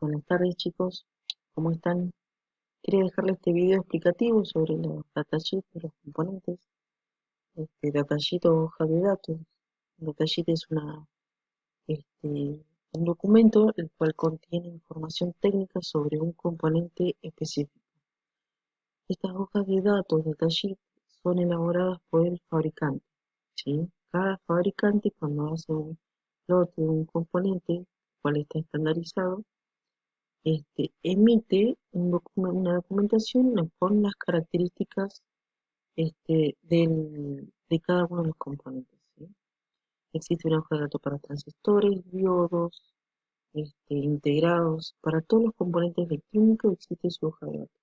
Buenas tardes chicos, ¿cómo están? Quería dejarles este video explicativo sobre los datasheets de los componentes. Datasheet o hoja de datos. Un datasheet es un documento el cual contiene información técnica sobre un componente específico. Estas hojas de datos, datasheet, son elaboradas por el fabricante, ¿sí? Cada fabricante cuando hace un lote de un componente, el cual está estandarizado, emite una documentación con las características de cada uno de los componentes, ¿sí? Existe una hoja de datos para transistores, diodos, integrados. Para todos los componentes electrónicos existe su hoja de datos,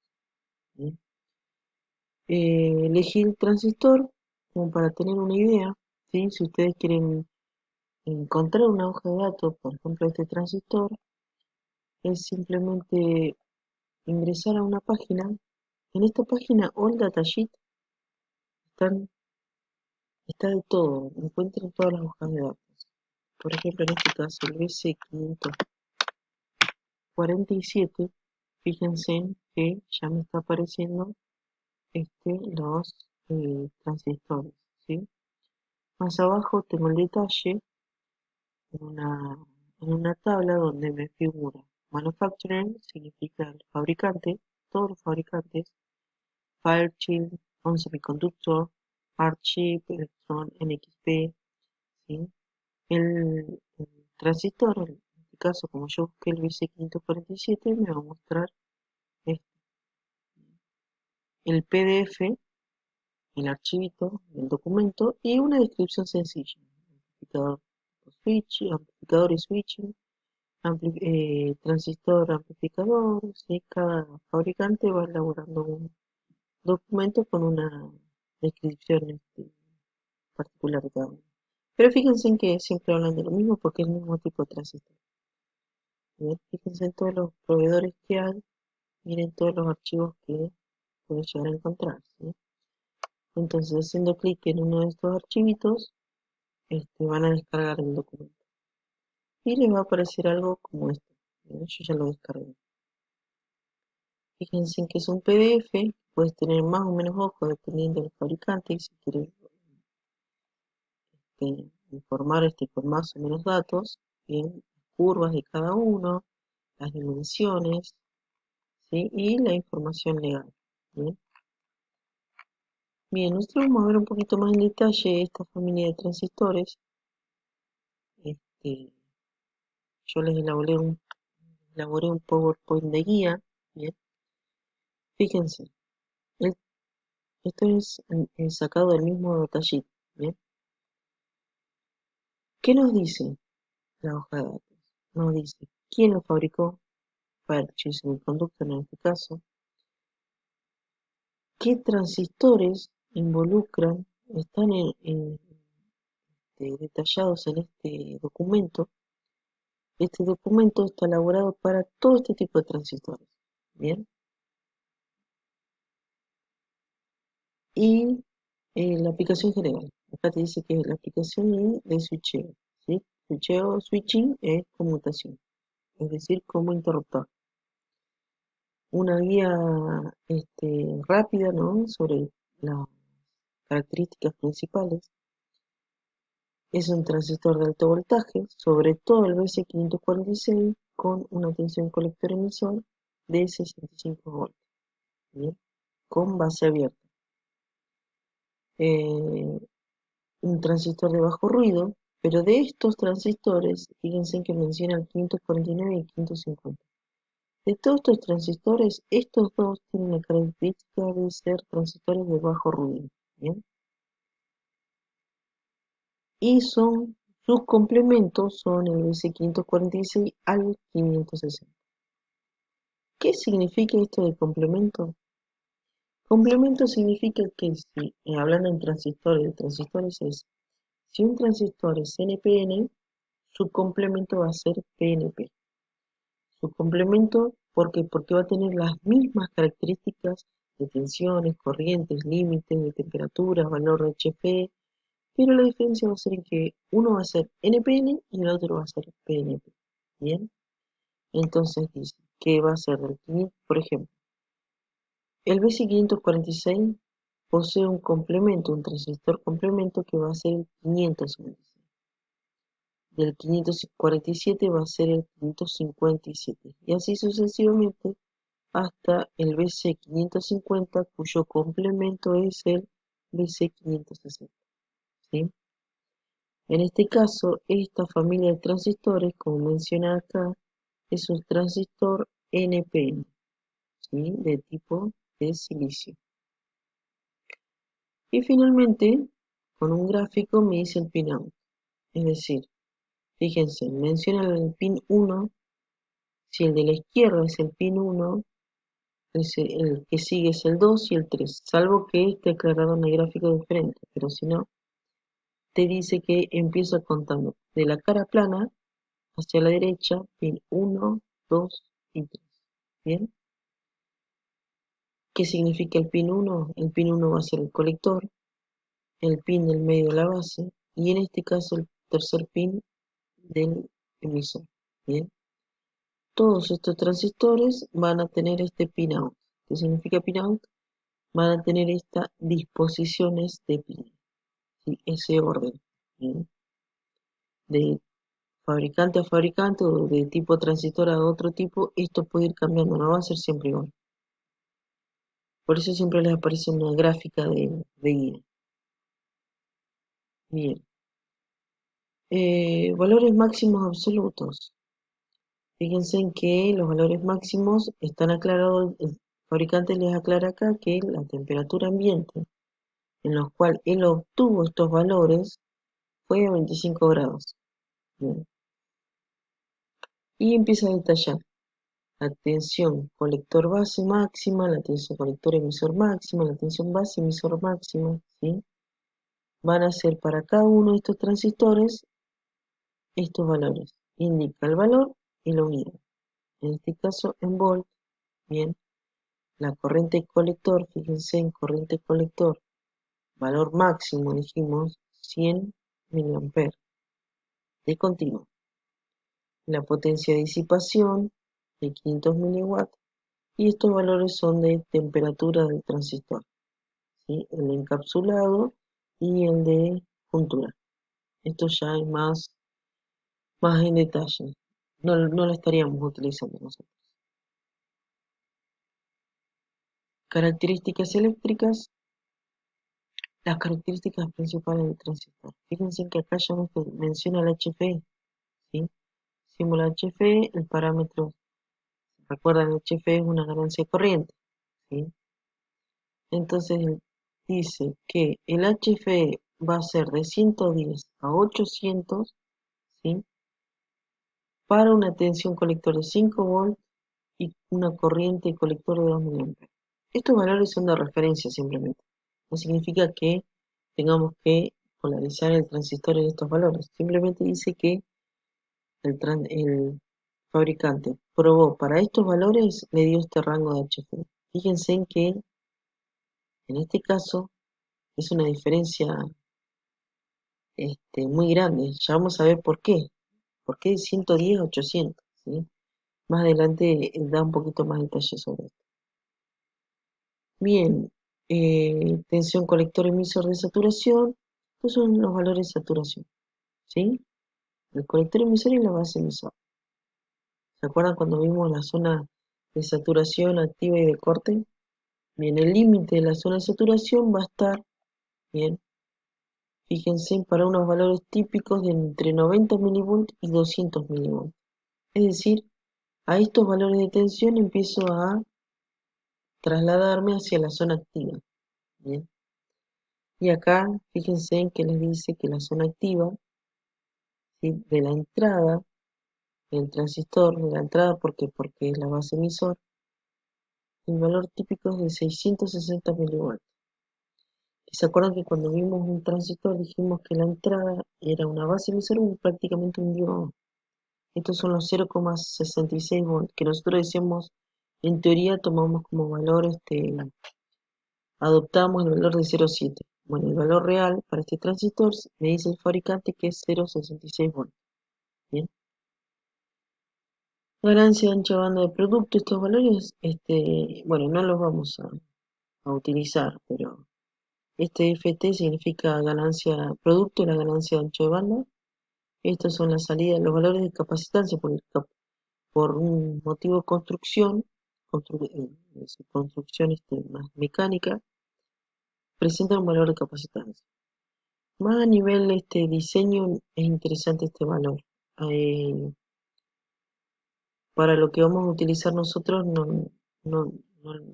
¿sí? Elegí el transistor como para tener una idea, ¿sí? Si ustedes quieren encontrar una hoja de datos, por ejemplo, este transistor, es simplemente ingresar a una página. En esta página All Datasheet están, está de todo, encuentran todas las hojas de datos. Por ejemplo, en este caso, el BC547, fíjense que ya me está apareciendo los transistores, ¿sí? Más abajo tengo el detalle en una tabla donde me figura manufacturer, significa el fabricante, todos los fabricantes, Fairchild, On Semiconductor, Hardchip, Electron, NXP, ¿sí? El transistor, en este caso, como yo busqué el BC547, me va a mostrar este, el PDF, el archivito, el documento y una descripción sencilla. Amplificador switch, amplificador y switching, transistor amplificador, ¿sí? Cada fabricante va elaborando un documento con una descripción particular de cada uno. Pero fíjense en que siempre hablan de lo mismo porque es el mismo tipo de transistor. Bien, fíjense en todos los proveedores que hay, miren todos los archivos que pueden llegar a encontrar, ¿sí? Entonces, haciendo clic en uno de estos archivitos, van a descargar el documento. Y les va a aparecer algo como esto. Yo ya lo descargué. Fíjense en que es un PDF, puedes tener más o menos ojos dependiendo del fabricante, y si quieres informar con más o menos datos, bien, curvas de cada uno, las dimensiones, ¿sí? Y la información legal. Bien. Bien, nosotros vamos a ver un poquito más en detalle esta familia de transistores. Este, yo les elaboré un PowerPoint de guía. Bien, fíjense, el- esto es sacado del mismo datasheet. Bien, ¿qué nos dice la hoja de datos? Nos dice quién lo fabricó, Fairchild Semiconductor en este caso, qué transistores están detallados en este documento. Este documento está elaborado para todo este tipo de transistores. Bien. Y la aplicación general. Acá te dice que es la aplicación de switcheo. ¿Sí? Switcheo, switching es conmutación, es decir, como interruptor. Una guía rápida, ¿no? Sobre las características principales. Es un transistor de alto voltaje, sobre todo el BC546, con una tensión colector emisor de 65 voltios, ¿bien? Con base abierta. Eh, un transistor de bajo ruido, pero de estos transistores, fíjense que menciona el 549 y el 550. De todos estos transistores, estos dos tienen la característica de ser transistores de bajo ruido, ¿bien? Y sus complementos son el S546 al 560. ¿Qué significa esto de complemento? Complemento significa que si, hablando en transistores es, si un transistor es NPN, su complemento va a ser PNP. Su complemento, ¿por qué? Porque va a tener las mismas características de tensiones, corrientes, límites, de temperaturas, valor de HF, pero la diferencia va a ser en que uno va a ser NPN y el otro va a ser PNP. ¿Bien? Entonces dice que va a ser del 500, por ejemplo, el BC546 posee un complemento, un transistor complemento que va a ser el 556. Del 547 va a ser el 557. Y así sucesivamente hasta el BC550, cuyo complemento es el BC560. ¿Sí? En este caso, esta familia de transistores, como menciona acá, es un transistor NPN, ¿sí? De tipo de silicio. Y finalmente, con un gráfico me dice el pin out. Es decir, fíjense, menciona el pin 1, si el de la izquierda es el pin 1, el que sigue es el 2 y el 3, salvo que esté aclarado en el gráfico diferente, pero si no, te dice que empieza contando de la cara plana hacia la derecha, pin 1, 2 y 3. ¿Bien? ¿Qué significa el pin 1? El pin 1 va a ser el colector, el pin del medio la base y en este caso el tercer pin del emisor. Bien, todos estos transistores van a tener este pin out. ¿Qué significa pin out? Van a tener estas disposiciones de pin, ¿sí? Ese orden. Bien, de fabricante a fabricante o de tipo transistor a otro tipo, esto puede ir cambiando, no va a ser siempre igual. Por eso siempre les aparece una gráfica de guía. Bien. Valores máximos absolutos. Fíjense en que los valores máximos están aclarados, el fabricante les aclara acá que la temperatura ambiente en los cual él obtuvo estos valores fue a 25 grados. Bien. Y empieza a detallar la tensión colector base máxima, la tensión colector emisor máxima, la tensión base emisor máxima, ¿sí? Van a ser para cada uno de estos transistores estos valores. Indica el valor y la unidad. En este caso en volt, bien. La corriente colector, fíjense en corriente colector, valor máximo dijimos 100 mA de continuo. La potencia de disipación de 500 mW y estos valores son de temperatura del transistor, ¿sí? El de encapsulado y el de juntura. Esto ya es más en detalle. No lo estaríamos utilizando nosotros. Características eléctricas. Las características principales del transistor. Fíjense que acá ya nos menciona el HFE, ¿sí? Símbolo HFE, el parámetro, recuerdan, el HFE es una ganancia de corriente, ¿sí? Entonces dice que el HFE va a ser de 110 a 800, ¿sí? Para una tensión colector de 5 volts y una corriente colector de 2 mA. Estos valores son de referencia simplemente. No significa que tengamos que polarizar el transistor en estos valores. Simplemente dice que el fabricante probó para estos valores, le dio este rango de HF. Fíjense en que en este caso es una diferencia muy grande. Ya vamos a ver por qué. ¿Por qué de 110 a 800? ¿Sí? Más adelante da un poquito más detalle sobre esto. Bien, tensión colector emisor de saturación. Estos son los valores de saturación. ¿Sí? El colector emisor y la base emisor. ¿Se acuerdan cuando vimos la zona de saturación activa y de corte? Bien, el límite de la zona de saturación va a estar, bien, fíjense, para unos valores típicos de entre 90 mV y 200 mV. Es decir, a estos valores de tensión empiezo a trasladarme hacia la zona activa. Bien. Y acá, fíjense en que les dice que la zona activa, ¿sí? De la entrada del transistor, de la entrada, porque es la base emisor, el valor típico es de 660 mV. ¿Y se acuerdan que cuando vimos un transistor dijimos que la entrada era una base emisora prácticamente un diodo? Estos son los 0,66 volts, que nosotros decíamos, en teoría tomamos como valor, adoptamos el valor de 0,7. Bueno, el valor real para este transistor me dice el fabricante que es 0,66 volts. Bien. Ganancia ancha banda de producto, estos valores, bueno, no los vamos a utilizar, pero este FT significa ganancia producto y la ganancia de ancho de banda. Estos son las salidas, los valores de capacitancia por un motivo de construcción, construcción más mecánica, presentan un valor de capacitancia. Más a nivel diseño es interesante este valor. Eh, para lo que vamos a utilizar nosotros, no,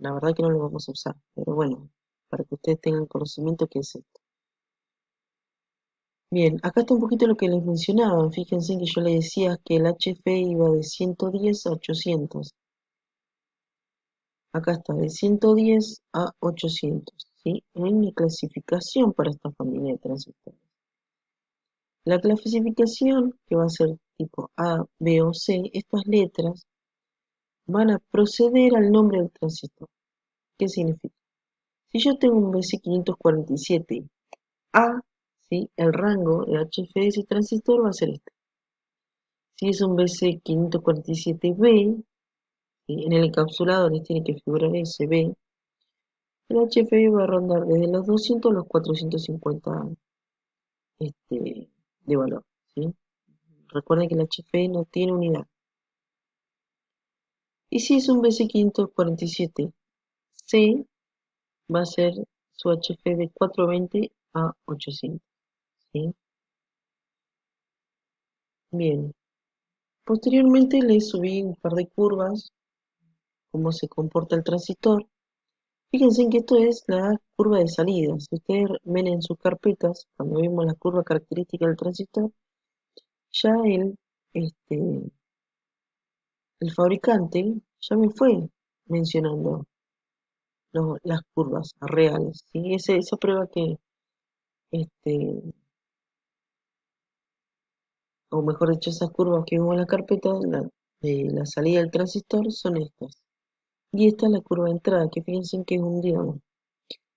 la verdad que no lo vamos a usar, pero bueno, para que ustedes tengan conocimiento que es esto. Bien, acá está un poquito lo que les mencionaba. Fíjense que yo les decía que el HF iba de 110 a 800. Acá está, de 110 a 800, ¿sí? Hay una clasificación para esta familia de transistores. La clasificación, que va a ser tipo A, B o C, estas letras van a proceder al nombre del transistor. ¿Qué significa? Si yo tengo un BC547A, ¿sí? El rango de HF de ese transistor va a ser este. Si es un BC547B, ¿sí? En el encapsulado les tiene que figurar ese B, el HF va a rondar desde los 200 a los 450 de valor, ¿sí? Recuerden que el HF no tiene unidad. Y si es un BC547C, va a ser su HF de 420 a 800, ¿sí? Bien, posteriormente le subí un par de curvas, cómo se comporta el transistor. Fíjense en que esto es la curva de salida. Si ustedes ven en sus carpetas, cuando vimos la curva característica del transistor, ya este, el fabricante ya me fue mencionando las curvas reales, ¿sí? Esa prueba que, este, o mejor dicho, esas curvas que vimos en la carpeta, de la salida del transistor son estas. Y esta es la curva de entrada, que fíjense que es un diodo.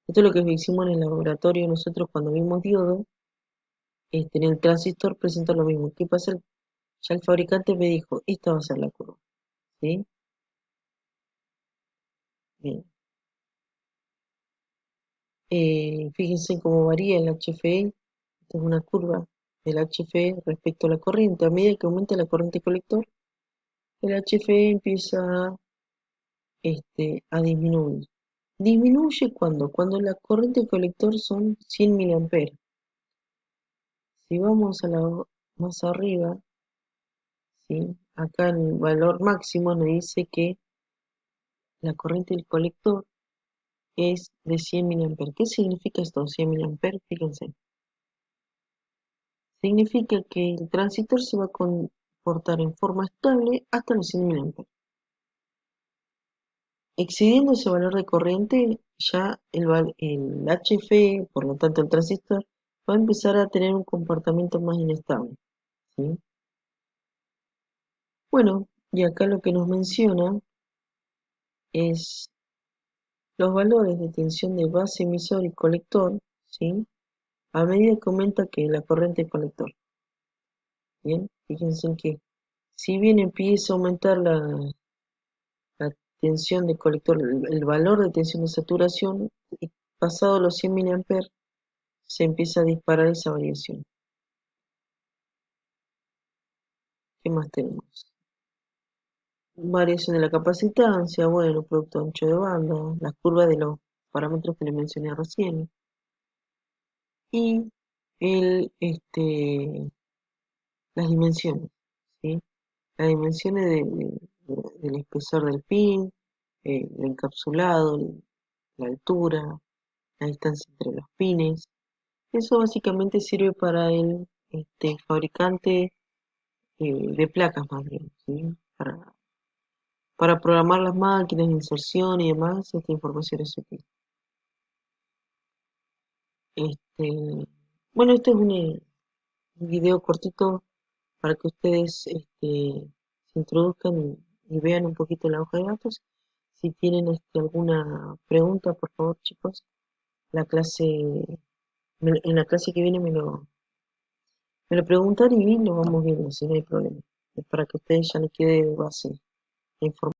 Esto es lo que hicimos en el laboratorio nosotros cuando vimos diodo. En el transistor presenta lo mismo. ¿Qué pasa? Ya el fabricante me dijo, esta va a ser la curva, ¿sí? Bien. Fíjense cómo varía el HFE. Esta es una curva del HFE respecto a la corriente. A medida que aumenta la corriente colector, el HFE empieza a disminuir. Disminuye cuando la corriente colector son 100 miliamperes. Si vamos a la más arriba, ¿sí? Acá en el valor máximo nos dice que la corriente del colector es de 100 miliamperes. ¿Qué significa esto, 100 miliamperes? Fíjense. Significa que el transistor se va a comportar en forma estable hasta los 100 miliamperes. Excediendo ese valor de corriente, ya el HF, por lo tanto el transistor, va a empezar a tener un comportamiento más inestable, ¿sí? Bueno, y acá lo que nos menciona es los valores de tensión de base emisor y colector, ¿sí? A medida que aumenta que la corriente colector. Bien, fíjense en que si bien empieza a aumentar la tensión de colector, el valor de tensión de saturación, y pasado los 100 miliamperes, se empieza a disparar esa variación. ¿Qué más tenemos? Variación de la capacitancia, bueno, producto ancho de banda, las curvas de los parámetros que le mencioné recién, y el, las dimensiones, ¿sí? Las dimensiones del espesor del pin, el encapsulado, la altura, la distancia entre los pines. Eso básicamente sirve para el fabricante de placas más bien, ¿sí? Para programar las máquinas de inserción y demás, esta información es útil. Este, bueno, este es un video cortito para que ustedes se introduzcan y vean un poquito la hoja de datos. Si tienen alguna pregunta, por favor, chicos, la clase, en la clase que viene me lo preguntan y lo vamos viendo, si no hay problema. Es para que a ustedes ya les quede de base. la información